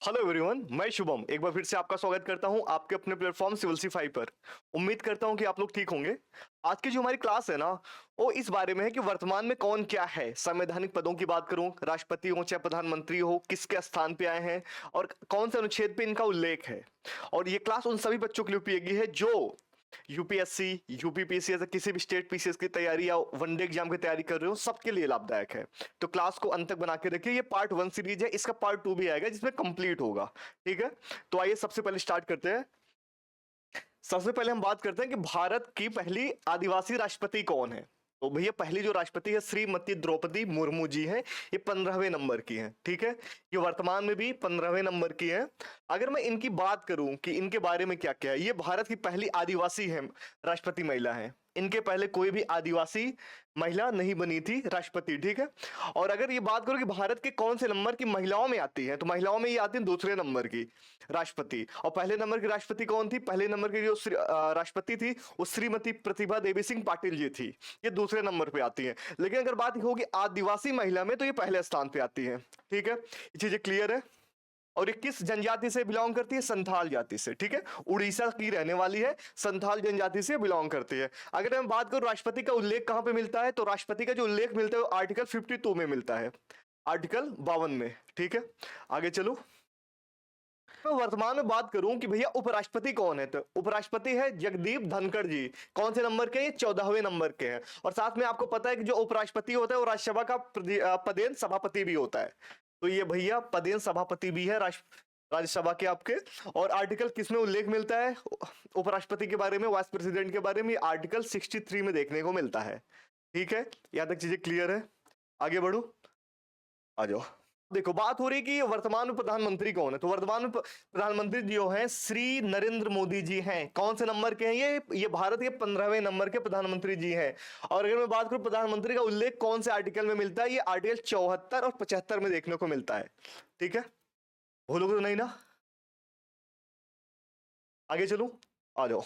Hello everyone, मैं शुभम एक बार फिर से आपका स्वागत करता हूं आपके अपने प्लेटफॉर्म सिविलसीफाई पर। उम्मीद करता हूं कि आप लोग ठीक होंगे। आज की जो हमारी क्लास है ना, वो इस बारे में है कि वर्तमान में कौन क्या है। संवैधानिक पदों की बात करूं, राष्ट्रपति हो चाहे प्रधानमंत्री हो, किसके स्थान पे आए हैं और कौन से अनुच्छेद पे इनका उल्लेख है। और ये क्लास उन सभी बच्चों के लिए उपयोगी है जो यूपीएससी, यूपीपीसी या किसी भी स्टेट पीसीएस की तैयारी या वनडे एग्जाम की तैयारी कर रहे हो, सबके लिए लाभदायक है। तो क्लास को अंत तक बना के रखिए। ये पार्ट 1 सीरीज है, इसका पार्ट 2 भी आएगा जिसमें कंप्लीट होगा। ठीक है, तो आइए सबसे पहले स्टार्ट करते हैं। सबसे पहले हम बात करते हैं कि भारत की पहली आदिवासी राष्ट्रपति कौन है। तो भैया पहली जो राष्ट्रपति है श्रीमती द्रौपदी मुर्मू जी हैं। ये 15वें नंबर की हैं। ठीक है, ये वर्तमान में भी 15वें नंबर की हैं। अगर मैं इनकी बात करूं कि इनके बारे में क्या क्या है, ये भारत की पहली आदिवासी है राष्ट्रपति महिला है। इनके पहले कोई भी आदिवासी महिला नहीं बनी थी राष्ट्रपति। ठीक है, और अगर ये बात करो कि भारत के कौन से नंबर की महिलाओं में आती है, तो महिलाओं में ये आती है दूसरे नंबर की राष्ट्रपति। और पहले नंबर की राष्ट्रपति कौन थी? पहले नंबर की जो राष्ट्रपति थी वो श्रीमती प्रतिभा देवी सिंह पाटिल जी थी। ये दूसरे नंबर पे आती है। लेकिन अगर बात होगी आदिवासी महिला में, तो ये पहले स्थान पे आती है। ठीक है, ये चीजें क्लियर है। और ये किस जनजाति से बिलोंग करती है? संथाल जाति से। ठीक है, उड़ीसा की रहने वाली है, संथाल जनजाति से बिलोंग करती है। अगर मैं बात करूं राष्ट्रपति का उल्लेख कहां पे मिलता है, तो राष्ट्रपति का जो उल्लेख मिलता है वो आर्टिकल 52 में मिलता है, आर्टिकल 52 में। ठीक है, आगे चलो। मैं वर्तमान में बात करूं कि भैया उपराष्ट्रपति कौन है, तो उपराष्ट्रपति है जगदीप धनखड़ जी। कौन से नंबर के? ये 14वें नंबर के हैं। और साथ में आपको पता है कि जो उपराष्ट्रपति होता है वो राज्यसभा का पदेन सभापति भी होता है। तो ये भैया पदेन सभापति भी है राज्यसभा के आपके। और आर्टिकल किस में उल्लेख मिलता है उपराष्ट्रपति के बारे में, वाइस प्रेसिडेंट के बारे में? आर्टिकल 63 में देखने को मिलता है। ठीक है, यहां तक चीजें क्लियर है। आगे बढ़ो, आ जाओ। देखो बात हो रही है कि वर्तमान में प्रधानमंत्री कौन है, तो वर्तमान में प्रधानमंत्री जो है श्री नरेंद्र मोदी जी हैं। कौन से नंबर के हैं? ये भारत के 15वें नंबर के प्रधानमंत्री जी हैं। और अगर मैं बात करूं प्रधानमंत्री का उल्लेख कौन से आर्टिकल में मिलता है, ये आर्टिकल 74 और 75 में देखने को मिलता है। ठीक है, भूलोगे तो नहीं ना। आगे चलूं, आ जाओ।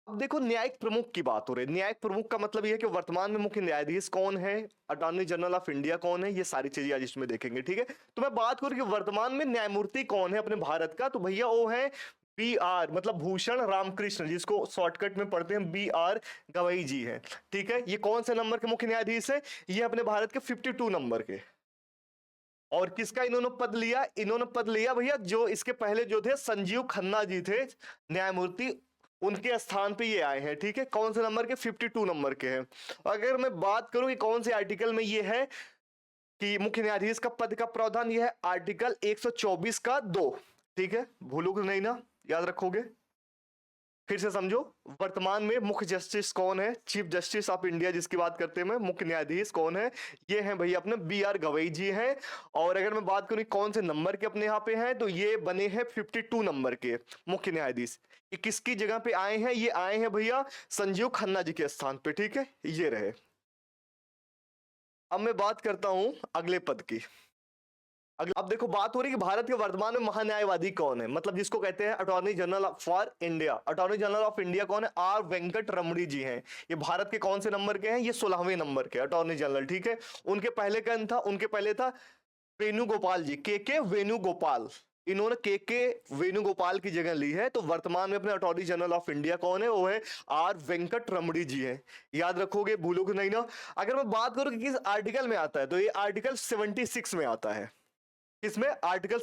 अब देखो न्यायिक प्रमुख की बात हो रही है। न्यायिक प्रमुख का मतलब यह है कि वर्तमान में मुख्य न्यायाधीश कौन है, अटॉर्नी जनरल ऑफ इंडिया कौन है, ये सारी चीजें आज इसमें देखेंगे। ठीक है, तो मैं बात करूं कि वर्तमान में न्यायमूर्ति कौन है अपने भारत का, तो भैया वो है BR, मतलब भूषण रामकृष्ण, जिसको शॉर्टकट में पढ़ते हैं BR गवई जी हैं। ठीक है, ये कौन से नंबर के मुख्य न्यायाधीश है? ये अपने भारत के 52 नंबर के। और किसका इन्होंने पद लिया? इन्होंने पद लिया भैया जो इसके पहले जो थे संजीव खन्ना जी थे न्यायमूर्ति, उनके स्थान पे ये आए हैं। ठीक है, कौन से नंबर के? 52 नंबर के हैं। अगर मैं बात करूं कि कौन से आर्टिकल में ये है कि मुख्य न्यायाधीश का पद का प्रावधान, ये है आर्टिकल 124 का 2। ठीक है, भूलोगे नहीं ना, याद रखोगे। फिर से समझो, वर्तमान में मुख्य जस्टिस कौन है? चीफ जस्टिस ऑफ इंडिया जिसकी बात करते हैं, मुख्य न्यायाधीश कौन है? ये हैं भैया अपने BR गवई जी हैं। और अगर मैं बात करूं कौन से नंबर के अपने यहाँ पे हैं, तो ये बने हैं 52 नंबर के मुख्य न्यायाधीश। ये किसकी जगह पे आए हैं? ये आए हैं भैया संजीव खन्ना जी के स्थान पे। ठीक है, ये रहे। अब मैं बात करता हूं अगले पद की। अब देखो बात हो रही है कि भारत के वर्तमान में महान्यायवादी कौन है, मतलब जिसको कहते हैं attorney general for India. Attorney general of India कौन है? R वेंकट रमणी जी हैं। ये भारत के कौन से नंबर के हैं? ये 16वें नंबर के अटॉर्नी जनरल। ठीक है, उनके पहले कौन था? उनके पहले था वेणुगोपाल जी, के वेणुगोपाल। इन्होंने के वेणुगोपाल की जगह ली है। तो वर्तमान में अपने अटॉर्नी जनरल ऑफ इंडिया कौन है? वो है R वेंकट रमणी जी हैं। याद रखोगे, भूलोगे नहीं ना। अगर मैं बात करूं कि किस आर्टिकल में आता है, तो ये आर्टिकल 76 में आता है। इसमें आर्टिकल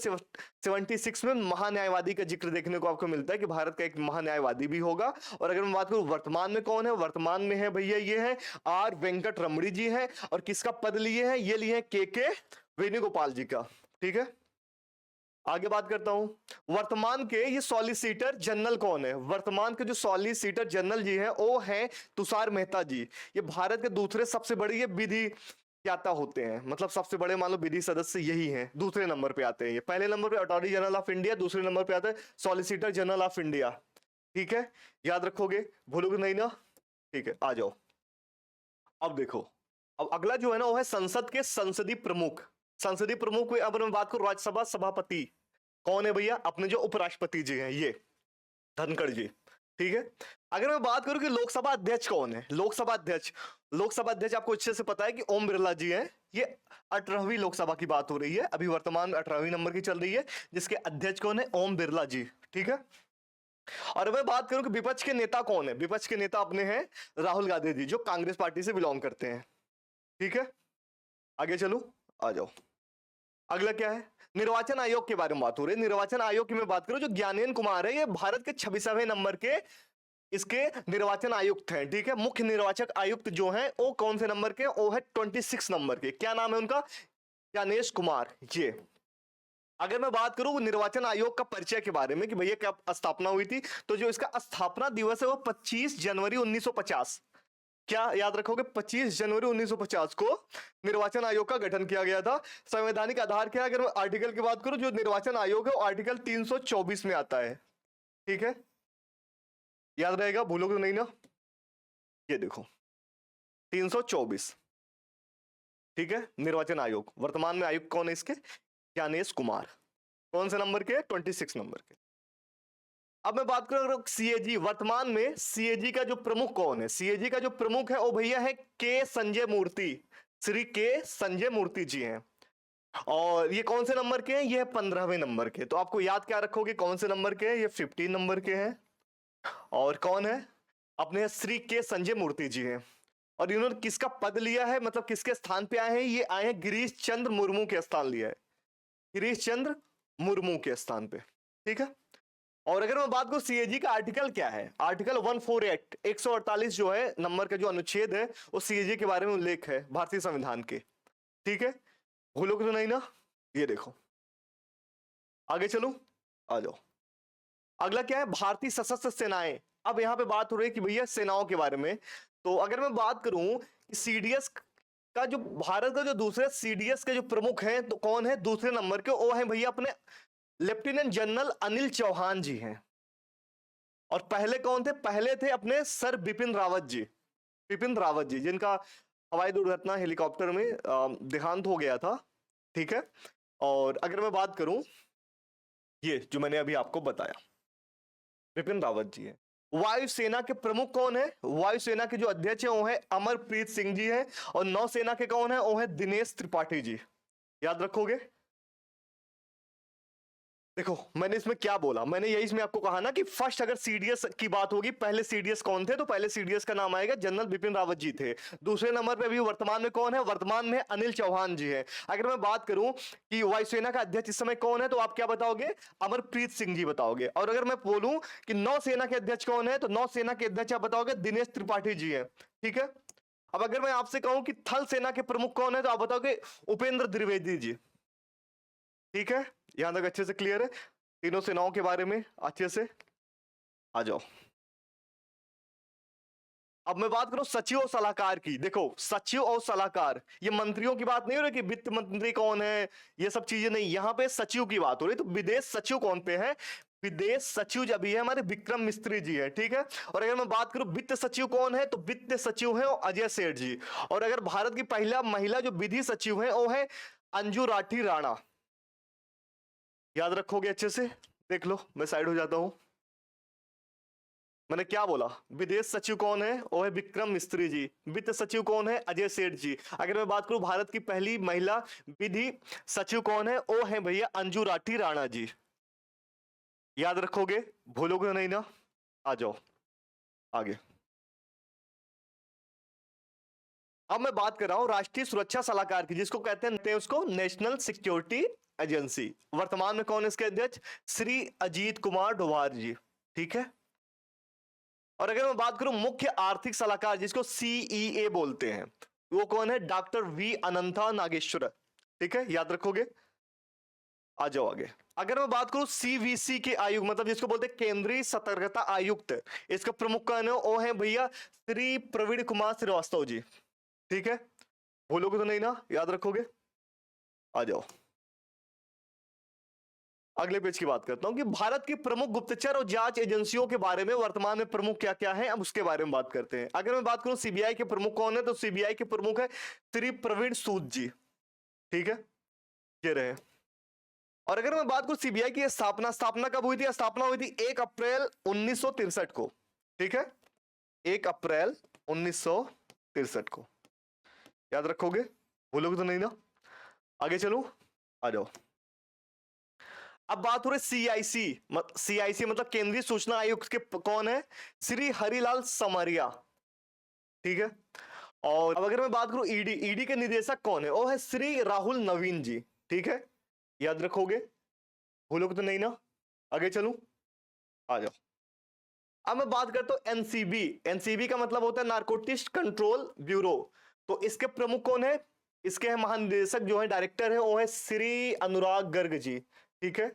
76 में महान्यायवादी का जिक्र देखने को आपको मिलता है कि भारत का एक महान्यायवादी भी होगा। और अगर मैं बात करूं वर्तमान में कौन है, वर्तमान में है भैया ये है R वेंकट रमणी जी हैं। और किसका पद लिए हैं? ये लिए हैं के वेणुगोपाल जी का। ठीक है, आगे बात करता हूं। वर्तमान के ये सॉलिसिटर जनरल कौन है? वर्तमान के जो सॉलिसिटर जनरल जी हैं वो हैं तुषार मेहता जी। ये भारत के दूसरे सबसे बड़े ये विधि ज्ञाता होते हैं, मतलब सबसे बड़े मान लो विधि सदस्य यही हैं। दूसरे नंबर पे आते हैं ये। पहले नंबर पे अटॉर्नी जनरल ऑफ इंडिया, दूसरे नंबर पे आता है सॉलिसिटर जनरल ऑफ इंडिया। ठीक है, याद रखोगे, भूलोगे नहीं ना। ठीक है, आ जाओ। अब देखो, अब अगला जो है ना वो है संसद के संसदीय प्रमुख। संसदीय प्रमुख अब मैं बात करूं राज्यसभा सभापति कौन है भैया? अपने जो उपराष्ट्रपति जी हैं ये धनखड़ जी। ठीक है, अगर मैं बात करूं कि लोकसभा अध्यक्ष कौन है, लोकसभा अध्यक्ष आपको अच्छे से पता है कि ओम बिरला जी हैं। ये 18वीं लोकसभा की बात हो रही है, अभी वर्तमान में 18वीं नंबर की चल रही है, जिसके अध्यक्ष कौन है, ओम बिरला जी। ठीक है। और मैं बात करूं कि विपक्ष के नेता कौन है, विपक्ष के नेता अपने हैं राहुल गांधी जी, जो कांग्रेस पार्टी से बिलोंग करते हैं। ठीक है, आगे चलो, आ जाओ। अगला क्या है, निर्वाचन आयोग के बारे में बात हो रही है। निर्वाचन आयोग की मैं बात करूं, जो ज्ञानेंद्र कुमार है, ये भारत के 26वें नंबर के इसके निर्वाचन आयुक्त हैं। ठीक है, मुख्य निर्वाचक आयुक्त जो हैं वो कौन से नंबर के, वो है 26 नंबर के। क्या नाम है उनका, ज्ञानेश कुमार। ये अगर मैं बात करूं निर्वाचन आयोग का परिचय के बारे में कि भैया कब स्थापना हुई थी, तो जो इसका स्थापना दिवस है वो 25 जनवरी 1950, क्या याद रखोगे, 25 जनवरी 1950 को निर्वाचन आयोग का गठन किया गया था। संवैधानिक आधार क्या है, अगर मैं आर्टिकल की बात करूं, जो निर्वाचन आयोग है वो आर्टिकल 324 में आता है। ठीक है, याद रहेगा, भूलोगे नहीं ना। ये देखो 324। ठीक है, निर्वाचन आयोग, वर्तमान में आयुक्त कौन है इसके, ज्ञानेश कुमार। कौन से नंबर के, 26 नंबर के। अब मैं बात करूं सीएजी, वर्तमान में सीएजी का जो प्रमुख कौन है, सीएजी का जो प्रमुख है वो भैया है के संजय मूर्ति, श्री के संजय मूर्ति जी हैं। और ये कौन से नंबर के हैं, ये है 15वें नंबर के। तो आपको याद क्या रखोगे, कौन से नंबर के हैं, ये 15 नंबर के हैं। और कौन है, अपने श्री के संजय मूर्ति जी हैं। और इन्होंने किसका पद लिया है, मतलब किसके स्थान पे आए हैं, ये आए हैं गिरीश चंद्र मुर्मू के स्थान लिया है, गिरीश चंद्र मुर्मू के स्थान पे। ठीक है। और अगर मैं बात करूं सीएजी का आर्टिकल क्या है, आर्टिकल 148, 148 जो है नंबर का जो अनुच्छेद है, वो सीएजी के बारे में उल्लेख है भारतीय संविधान के। ठीक है, भूलोगे तो नहीं ना। ये देखो, आगे चलूं, आ जाओ। अगला क्या है, भारतीय सशस्त्र सेनाएं। अब यहां पे बात हो रही है कि भैया सेनाओं के बारे में। तो अगर मैं बात करूं कि सीडीएस का जो भारत का जो दूसरे सीडीएस के जो प्रमुख हैं, तो कौन है दूसरे नंबर के, वो है भैया अपने लेफ्टिनेंट जनरल अनिल चौहान जी हैं। और पहले कौन थे, पहले थे अपने सर बिपिन रावत जी, बिपिन रावत जी, जिनका हवाई दुर्घटना हेलीकॉप्टर में देहांत हो गया था। ठीक है। और अगर मैं बात करूं, ये जो मैंने अभी आपको बताया, बिपिन रावत जी है। वायुसेना के प्रमुख कौन है, वायुसेना के जो अध्यक्ष है वो है अमरप्रीत सिंह जी है। और नौसेना के कौन है, वो है दिनेश त्रिपाठी जी। याद रखोगे। देखो मैंने इसमें क्या बोला, मैंने यही इसमें आपको कहा ना कि फर्स्ट अगर सीडीएस की बात होगी, पहले सीडीएस कौन थे, तो पहले सीडीएस का नाम आएगा जनरल बिपिन रावत जी थे। दूसरे नंबर पे अभी वर्तमान में कौन है, वर्तमान में अनिल चौहान जी है। अगर मैं बात करूं कि वायुसेना का अध्यक्ष इस समय कौन है, तो आप क्या बताओगे, अमरप्रीत सिंह जी बताओगे। और अगर मैं बोलूं कि नौसेना के अध्यक्ष कौन है, तो नौसेना के अध्यक्ष आप बताओगे दिनेश त्रिपाठी जी है। ठीक है। अब अगर मैं आपसे कहूं कि थल सेना के प्रमुख कौन है, तो आप बताओगे उपेंद्र द्विवेदी जी। ठीक है, यहां तक अच्छे से क्लियर है, तीनों सेनाओं के बारे में अच्छे से। आ जाओ। अब मैं बात करूं सचिव और सलाहकार की। देखो सचिव और सलाहकार, ये मंत्रियों की बात नहीं हो रही कि वित्त मंत्री कौन है, ये सब चीजें नहीं, यहां पे सचिव की बात हो रही। तो विदेश सचिव कौन पे है, विदेश सचिव जब है हमारे विक्रम मिस्त्री जी है। ठीक है। और अगर मैं बात करूं वित्त सचिव कौन है, तो वित्त सचिव है अजय सेठ जी। और अगर भारत की पहला महिला जो विधि सचिव है वो है अंजू राठी राणा। याद रखोगे अच्छे से, देख लो, मैं साइड हो जाता हूं। मैंने क्या बोला, विदेश सचिव कौन है, वो है विक्रम मिस्त्री जी। वित्त सचिव कौन है, अजय सेठ जी। अगर मैं बात करूं भारत की पहली महिला विधि सचिव कौन है, वो है भैया अंजू राठी राणा जी। याद रखोगे, भूलोगे नहीं ना। आ जाओ आगे। अब मैं बात कर रहा हूं राष्ट्रीय सुरक्षा सलाहकार की, जिसको कहते हैं उसको नेशनल सिक्योरिटी एजेंसी। वर्तमान में कौन है इसके अध्यक्ष, श्री अजीत कुमार डोभाल जी। ठीक है। और अगर मैं बात करूं मुख्य आर्थिक सलाहकार, जिसको सीईए बोलते हैं, वो कौन है, डॉक्टर वी अनंता नागेश्वर। ठीक है, याद रखोगे। आ जाओ आगे। अगर मैं बात करूं सीवीसी के आयुक्त, मतलब जिसको बोलते हैं केंद्रीय सतर्कता आयुक्त, इसका प्रमुख कौन है, वो है भैया श्री प्रवीण कुमार श्रीवास्तव जी। ठीक है, भूलोगे तो नहीं ना, याद रखोगे। आ जाओ अगले पेज की बात करता हूं कि भारत की प्रमुख गुप्तचर और जांच एजेंसियों के बारे में वर्तमान में प्रमुख क्या क्या है, अब उसके बारे में बात करते हैं। अगर मैं बात करूं सीबीआई के प्रमुख कौन है, तो सीबीआई के प्रमुख है श्री प्रवीण सूद जी। ठीक है, ये रहे। और अगर मैं बात करूं सीबीआई की स्थापना, स्थापना कब हुई थी, स्थापना हुई थी 1 अप्रैल 1963 को। ठीक है, 1 अप्रैल 1963 को। याद रखोगे? भूलोगे तो नहीं ना? आगे चलो, आ जाओ। अब बात हो रही सीआईसी, सीआईसी मतलब केंद्रीय सूचना आयोग के कौन है? श्री हरिलाल समरिया, ठीक है। और अब अगर मैं बात करूं ईडी, ईडी के निदेशक कौन है? वो है श्री राहुल नवीन जी, ठीक है। याद रखोगे? भूलोगे तो नहीं ना? आगे चलूं, आ जाओ। अब मैं बात करता हूं एनसीबी। एनसीबी का मतलब होता है नारकोटिक्स कंट्रोल ब्यूरो। तो इसके प्रमुख कौन है? इसके है महानिदेशक जो है, डायरेक्टर है, वो है श्री अनुराग गर्ग जी, ठीक है।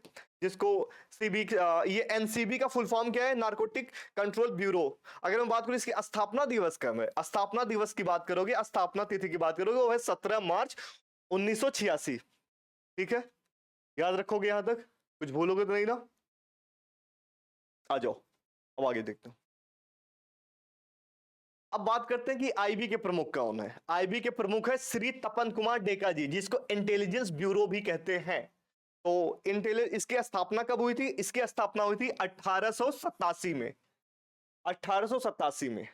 जिसको सीबी, ये एनसीबी का फुल फॉर्म क्या है? Narcotic control bureau. अगर मैं बात करूं इसकी स्थापना दिवस का, मैं स्थापना दिवस की बात करोगे, स्थापना तिथि की बात करोगे, वो है 17 मार्च 1986, ठीक है। याद रखोगे यहां तक? कुछ भूलोगे तो नहीं ना? आ जाओ, अब आगे देखते हैं। अब बात करते हैं कि आईबी के प्रमुख कौन है। आईबी के प्रमुख है श्री तपन कुमार डेका जी, जिसको इंटेलिजेंस ब्यूरो भी कहते हैं। तो इसकी स्थापना कब हुई थी? इसकी स्थापना हुई थी 1887 में, 1887 में,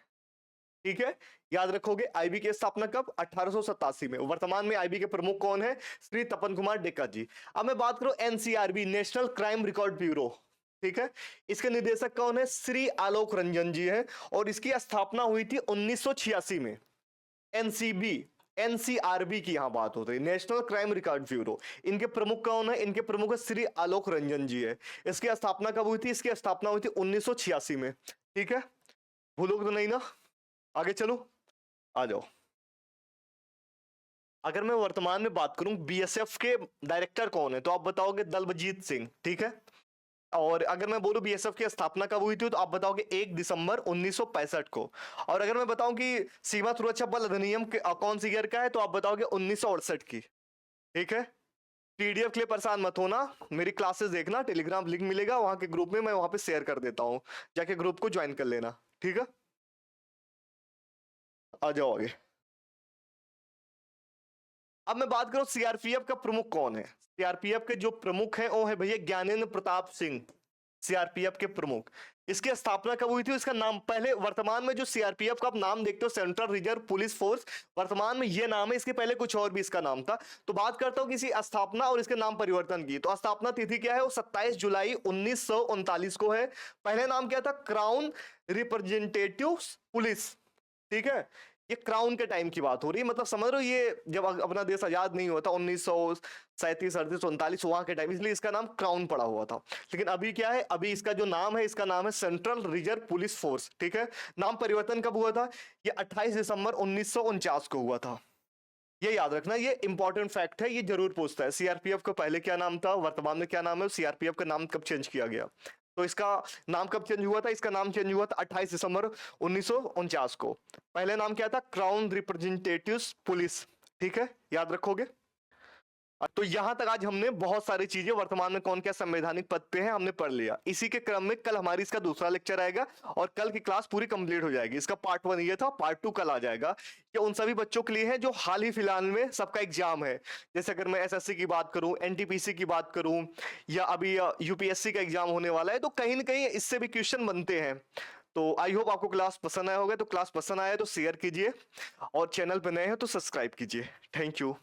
ठीक है। याद रखोगे आईबी की स्थापना कब? 1887 में। वर्तमान में आईबी के प्रमुख कौन है? श्री तपन कुमार डेका जी। अब मैं बात करूं NCRB, national crime record bureau, ठीक है। इसके निदेशक कौन है? श्री आलोक रंजन जी है, और इसकी स्थापना हुई थी 1986 में। एनसीबी, एनसीआरबी की यहां बात होती है, नेशनल क्राइम रिकॉर्ड ब्यूरो। इनके प्रमुख कौन है? इनके प्रमुख है श्री आलोक रंजन जी है। इसकी स्थापना कब हुई थी? इसकी स्थापना हुई थी 1986 में, ठीक है। भूलोगे तो नहीं ना? आगे चलो, आ जाओ। अगर मैं वर्तमान में बात करूं बीएसएफ के डायरेक्टर कौन है, तो आप बताओगे दलबजीत सिंह, ठीक है। और अगर मैं बोलूं बीएसएफ की स्थापना कब हुई थी, तो आप बताओगे 1 दिसंबर 1965 को। और अगर मैं बताऊं कि सीमा सुरक्षा बल अधिनियम के कौन सी ईयर का है, तो आप बताओगे 1968 की, ठीक है। पीडीएफ के लिए परेशान मत होना, मेरी क्लासेस देखना, टेलीग्राम लिंक मिलेगा वहां के ग्रुप में, मैं वहां पे शेयर कर देता हूं, जाके ग्रुप को ज्वाइन कर लेना, ठीक है। आ जाओ आगे। अब मैं बात करूं सीआरपीएफ का प्रमुख कौन है। सीआरपीएफ के जो प्रमुख हैं वो है भैया ज्ञानेंद्र प्रताप सिंह, सीआरपीएफ के प्रमुख। इसकी स्थापना कब हुई थी? इसका नाम पहले, वर्तमान में जो सीआरपीएफ का आप नाम देखते हो, सेंट्रल रिजर्व पुलिस फोर्स, वर्तमान में ये नाम है, इसके पहले कुछ और भी इसका नाम था। तो बात करता हूं किसी स्थापना और इसके नाम परिवर्तन की, तो स्थापना तिथि क्या है? वो 27 जुलाई 1939 को है। पहले नाम क्या था? क्राउन रिप्रेजेंटेटिव पुलिस, ठीक है। ये क्राउन के टाइम की बात हो रही है, मतलब समझ रहे हो, ये जब अपना देश आजाद नहीं हुआ था 1937 38 39 वहां के टाइम, इसलिए इसका नाम क्राउन पड़ा हुआ था। लेकिन अभी क्या है? अभी इसका जो नाम है, इसका नाम है सेंट्रल रिजर्व पुलिस फोर्स, ठीक है। नाम परिवर्तन कब हुआ था? ये 28 दिसंबर 1949 को हुआ था। ये याद रखना, ये इंपॉर्टेंट फैक्ट है, ये जरूर पूछता है सीआरपीएफ को पहले क्या नाम था, वर्तमान में क्या नाम है, सीआरपीएफ का नाम कब चेंज किया गया। तो इसका नाम कब चेंज हुआ था? इसका नाम चेंज हुआ था 28 दिसंबर 1949 को। पहले नाम क्या था? क्राउन रिप्रेजेंटेटिव पुलिस, ठीक है। याद रखोगे? तो यहां तक आज हमने बहुत सारी चीजें, वर्तमान में कौन क्या संवैधानिक पद पे है, हमने पढ़ लिया। इसी के क्रम में कल हमारी इसका दूसरा लेक्चर आएगा, और कल की क्लास पूरी कंप्लीट हो जाएगी। इसका पार्ट 1 ये था, पार्ट 2 कल आ जाएगा। ये उन सभी बच्चों के लिए है जो हाल ही फिलहाल में सबका एग्जाम है। जैसे अगर मैं एसएससी की बात करूं, एनटीपीसी की बात करूं, या अभी यूपीएससी का एग्जाम होने वाला है, तो कहीं ना कहीं इससे भी क्वेश्चन बनते हैं। तो आई होप आपको क्लास पसंद आया होगा। तो क्लास पसंद आया तो शेयर कीजिए, और चैनल पर नए हैं तो सब्सक्राइब कीजिए। Thank you.